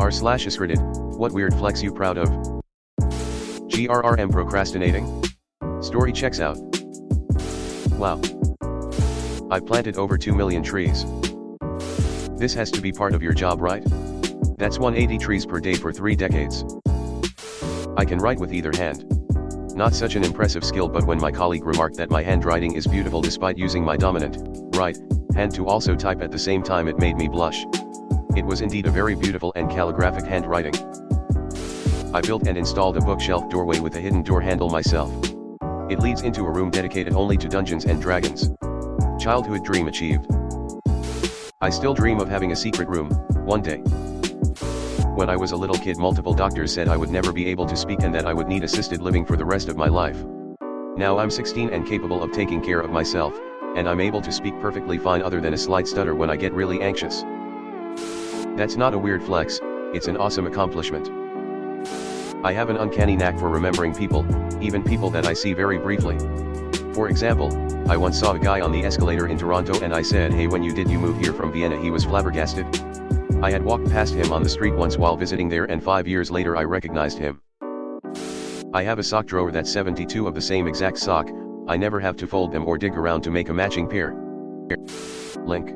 r/askreddit, what weird flex you proud of? GRRM procrastinating? Story checks out. Wow. I've planted over 2 million trees. This has to be part of your job, right? That's 180 trees per day for 3 decades. I can write with either hand. Not such an impressive skill, but when my colleague remarked that my handwriting is beautiful despite using my dominant, right, hand to also type at the same time, it made me blush. It was indeed a very beautiful and calligraphic handwriting. I built and installed a bookshelf doorway with a hidden door handle myself. It leads into a room dedicated only to Dungeons and Dragons. Childhood dream achieved. I still dream of having a secret room, one day. When I was a little kid, multiple doctors said I would never be able to speak and that I would need assisted living for the rest of my life. Now I'm 16 and capable of taking care of myself, and I'm able to speak perfectly fine other than a slight stutter when I get really anxious. That's not a weird flex, it's an awesome accomplishment. I have an uncanny knack for remembering people, even people that I see very briefly. For example, I once saw a guy on the escalator in Toronto and I said, "Hey, when you move here from Vienna?" He was flabbergasted. I had walked past him on the street once while visiting there, and 5 years later I recognized him. I have a sock drawer that's 72 of the same exact sock. I never have to fold them or dig around to make a matching pair. Link.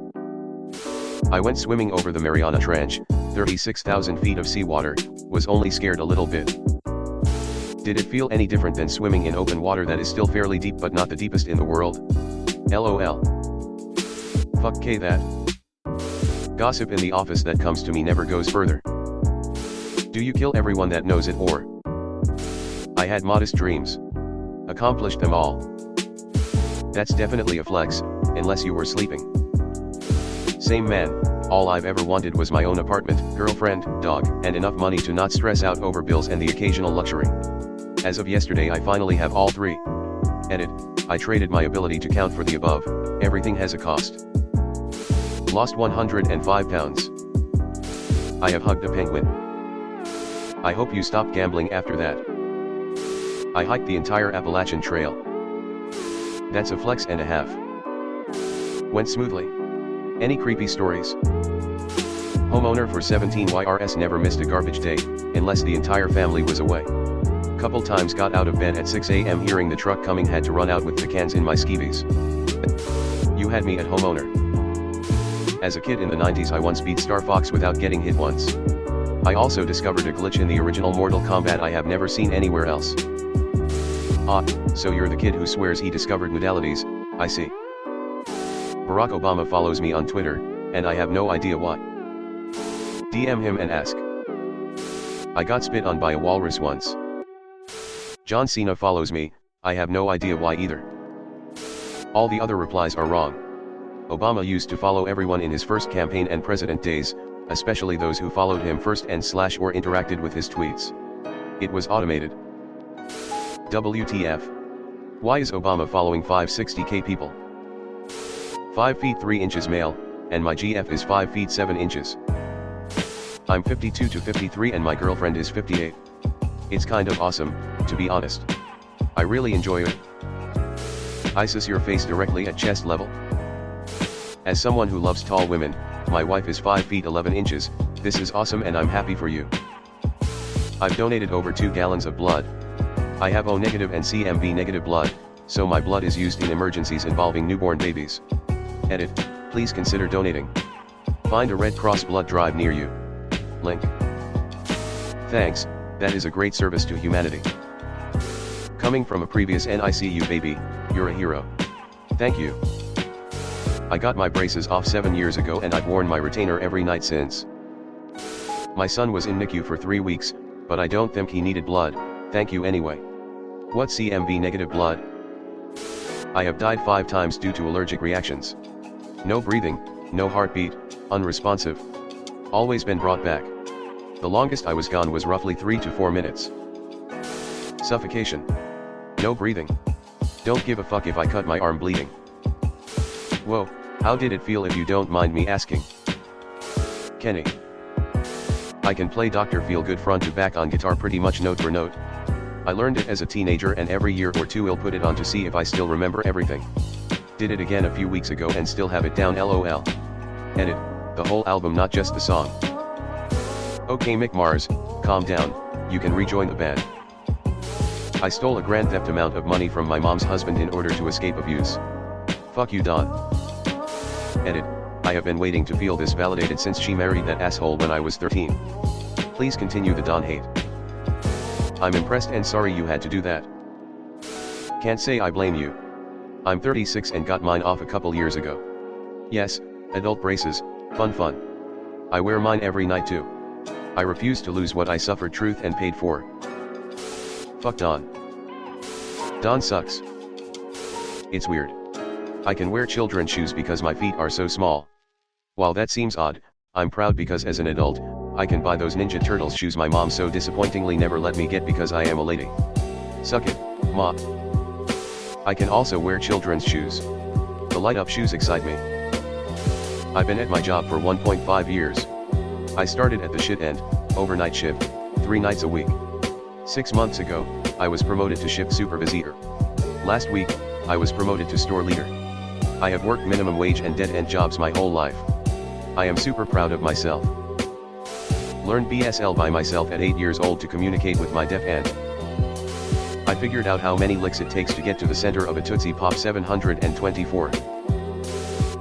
I went swimming over the Mariana Trench, 36,000 feet of seawater, was only scared a little bit. Did it feel any different than swimming in open water that is still fairly deep but not the deepest in the world? LOL. Fuck K that. Gossip in the office that comes to me never goes further. Do you kill everyone that knows it, or? I had modest dreams. Accomplished them all. That's definitely a flex, unless you were sleeping. Same man, all I've ever wanted was my own apartment, girlfriend, dog, and enough money to not stress out over bills and the occasional luxury. As of yesterday I finally have all 3. Edit, I traded my ability to count for the above. Everything has a cost. Lost 105 pounds. I have hugged a penguin. I hope you stopped gambling after that. I hiked the entire Appalachian Trail. That's a flex and a half. Went smoothly. Any creepy stories? Homeowner for 17 YRS never missed a garbage day, unless the entire family was away. Couple times got out of bed at 6 a.m. hearing the truck coming, had to run out with the cans in my skivvies. You had me at homeowner. As a kid in the 90s I once beat Star Fox without getting hit once. I also discovered a glitch in the original Mortal Kombat I have never seen anywhere else. Ah, so you're the kid who swears he discovered modalities, I see. Barack Obama follows me on Twitter, and I have no idea why. DM him and ask. I got spit on by a walrus once. John Cena follows me, I have no idea why either. All the other replies are wrong. Obama used to follow everyone in his first campaign and president days, especially those who followed him first and / or interacted with his tweets. It was automated. WTF? Why is Obama following 560k people? 5 feet 3 inches male, and my GF is 5 feet 7 inches. I'm 52 to 53 and my girlfriend is 58. It's kind of awesome, to be honest. I really enjoy it. ISIS your face directly at chest level. As someone who loves tall women, my wife is 5 feet 11 inches, this is awesome and I'm happy for you. I've donated over 2 gallons of blood. I have O negative and CMV negative blood, so my blood is used in emergencies involving newborn babies. Edit, please consider donating. Find a Red Cross blood drive near you. Link. Thanks, that is a great service to humanity. Coming from a previous NICU baby, you're a hero. Thank you. I got my braces off 7 years ago and I've worn my retainer every night since. My son was in NICU for 3 weeks, but I don't think he needed blood, thank you anyway. What CMV negative blood? I have died 5 times due to allergic reactions. No breathing, no heartbeat, unresponsive. Always been brought back. The longest I was gone was roughly 3 to 4 minutes. Suffocation. No breathing. Don't give a fuck if I cut my arm bleeding. Whoa, how did it feel if you don't mind me asking? Kenny. I can play Dr. Feelgood front to back on guitar pretty much note for note. I learned it as a teenager and every year or two I'll put it on to see if I still remember everything. Did it again a few weeks ago and still have it down LOL. Edit, the whole album not just the song. Okay Mick Mars, calm down, you can rejoin the band. I stole a grand theft amount of money from my mom's husband in order to escape abuse. Fuck you Don. Edit, I have been waiting to feel this validated since she married that asshole when I was 13. Please continue the Don hate. I'm impressed and sorry you had to do that. Can't say I blame you. I'm 36 and got mine off a couple years ago. Yes, adult braces, fun. I wear mine every night too. I refuse to lose what I suffered, truth and paid for. Fuck Don. Don sucks. It's weird. I can wear children's shoes because my feet are so small. While that seems odd, I'm proud because as an adult, I can buy those Ninja Turtles shoes my mom so disappointingly never let me get because I am a lady. Suck it, Ma. I can also wear children's shoes. The light-up shoes excite me. I've been at my job for 1.5 years. I started at the shit end, overnight shift, 3 nights a week. 6 months ago, I was promoted to shift supervisor. Last week, I was promoted to store leader. I have worked minimum wage and dead-end jobs my whole life. I am super proud of myself. Learned BSL by myself at 8 years old to communicate with my deaf aunt. I figured out how many licks it takes to get to the center of a Tootsie Pop 724.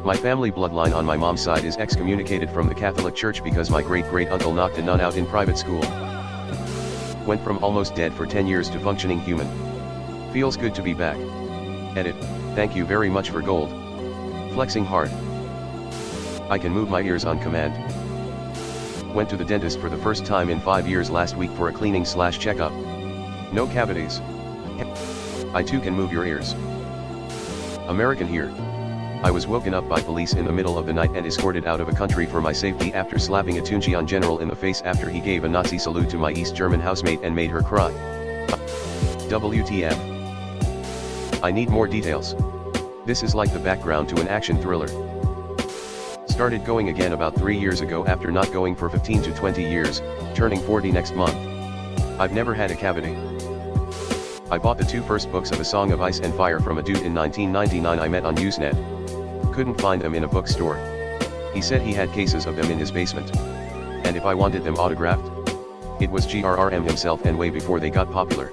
My family bloodline on my mom's side is excommunicated from the Catholic Church because my great-great-uncle knocked a nun out in private school. Went from almost dead for 10 years to functioning human. Feels good to be back. Edit, thank you very much for gold. Flexing hard. I can move my ears on command. Went to the dentist for the first time in 5 years last week for a cleaning/checkup. No cavities. I too can move your ears. American here. I was woken up by police in the middle of the night and escorted out of a country for my safety after slapping a Tunjian general in the face after he gave a Nazi salute to my East German housemate and made her cry. WTF. I need more details. This is like the background to an action thriller. Started going again about 3 years ago after not going for 15 to 20 years, turning 40 next month. I've never had a cavity. I bought the 2 first books of A Song of Ice and Fire from a dude in 1999 I met on Usenet. Couldn't find them in a bookstore. He said he had cases of them in his basement. And if I wanted them autographed? It was GRRM himself and way before they got popular.